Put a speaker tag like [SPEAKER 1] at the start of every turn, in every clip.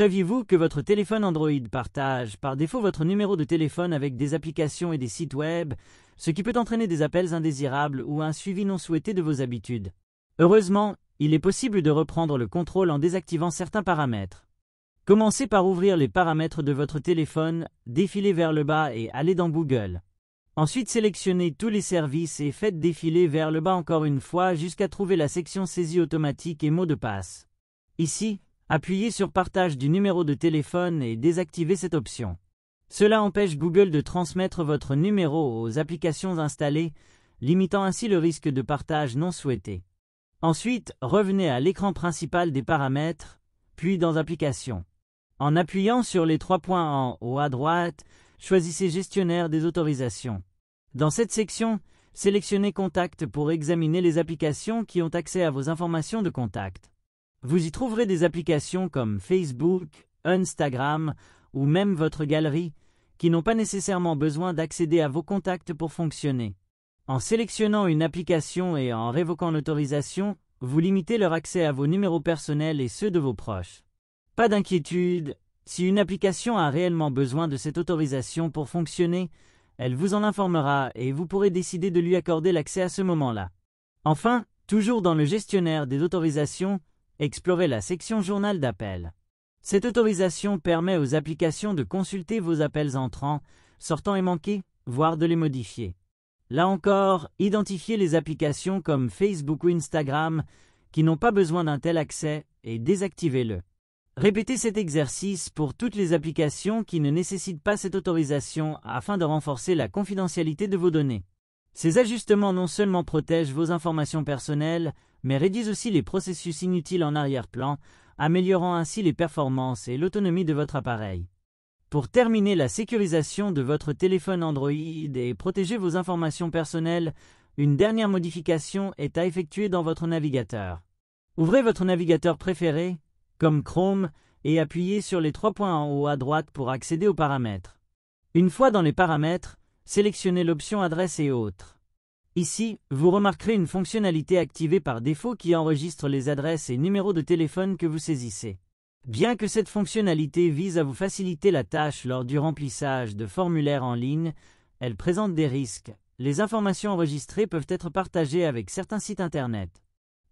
[SPEAKER 1] Saviez-vous que votre téléphone Android partage par défaut votre numéro de téléphone avec des applications et des sites web, ce qui peut entraîner des appels indésirables ou un suivi non souhaité de vos habitudes? Heureusement, il est possible de reprendre le contrôle en désactivant certains paramètres. Commencez par ouvrir les paramètres de votre téléphone, défilez vers le bas et allez dans Google. Ensuite, sélectionnez tous les services et faites défiler vers le bas encore une fois jusqu'à trouver la section saisie automatique et mots de passe. Ici, appuyez sur Partage du numéro de téléphone et désactivez cette option. Cela empêche Google de transmettre votre numéro aux applications installées, limitant ainsi le risque de partage non souhaité. Ensuite, revenez à l'écran principal des paramètres, puis dans Applications. En appuyant sur les 3 points en haut à droite, choisissez Gestionnaire des autorisations. Dans cette section, sélectionnez Contact pour examiner les applications qui ont accès à vos informations de contact. Vous y trouverez des applications comme Facebook, Instagram ou même votre galerie, qui n'ont pas nécessairement besoin d'accéder à vos contacts pour fonctionner. En sélectionnant une application et en révoquant l'autorisation, vous limitez leur accès à vos numéros personnels et ceux de vos proches. Pas d'inquiétude, si une application a réellement besoin de cette autorisation pour fonctionner, elle vous en informera et vous pourrez décider de lui accorder l'accès à ce moment-là. Enfin, toujours dans le gestionnaire des autorisations, explorez la section Journal d'appels. Cette autorisation permet aux applications de consulter vos appels entrants, sortants et manqués, voire de les modifier. Là encore, identifiez les applications comme Facebook ou Instagram qui n'ont pas besoin d'un tel accès et désactivez-le. Répétez cet exercice pour toutes les applications qui ne nécessitent pas cette autorisation afin de renforcer la confidentialité de vos données. Ces ajustements non seulement protègent vos informations personnelles, mais réduisent aussi les processus inutiles en arrière-plan, améliorant ainsi les performances et l'autonomie de votre appareil. Pour terminer la sécurisation de votre téléphone Android et protéger vos informations personnelles, une dernière modification est à effectuer dans votre navigateur. Ouvrez votre navigateur préféré, comme Chrome, et appuyez sur les 3 points en haut à droite pour accéder aux paramètres. Une fois dans les paramètres, sélectionnez l'option Adresse et autres. Ici, vous remarquerez une fonctionnalité activée par défaut qui enregistre les adresses et numéros de téléphone que vous saisissez. Bien que cette fonctionnalité vise à vous faciliter la tâche lors du remplissage de formulaires en ligne, elle présente des risques. Les informations enregistrées peuvent être partagées avec certains sites internet.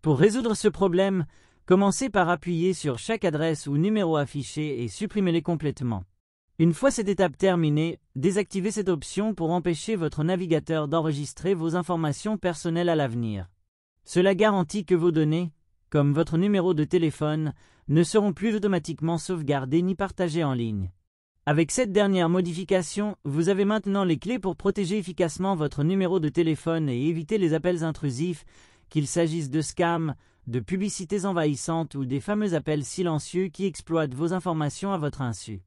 [SPEAKER 1] Pour résoudre ce problème, commencez par appuyer sur chaque adresse ou numéro affiché et supprimez-les complètement. Une fois cette étape terminée, désactivez cette option pour empêcher votre navigateur d'enregistrer vos informations personnelles à l'avenir. Cela garantit que vos données, comme votre numéro de téléphone, ne seront plus automatiquement sauvegardées ni partagées en ligne. Avec cette dernière modification, vous avez maintenant les clés pour protéger efficacement votre numéro de téléphone et éviter les appels intrusifs, qu'il s'agisse de scams, de publicités envahissantes ou des fameux appels silencieux qui exploitent vos informations à votre insu.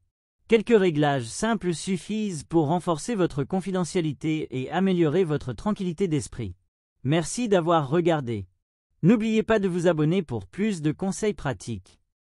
[SPEAKER 1] Quelques réglages simples suffisent pour renforcer votre confidentialité et améliorer votre tranquillité d'esprit. Merci d'avoir regardé. N'oubliez pas de vous abonner pour plus de conseils pratiques.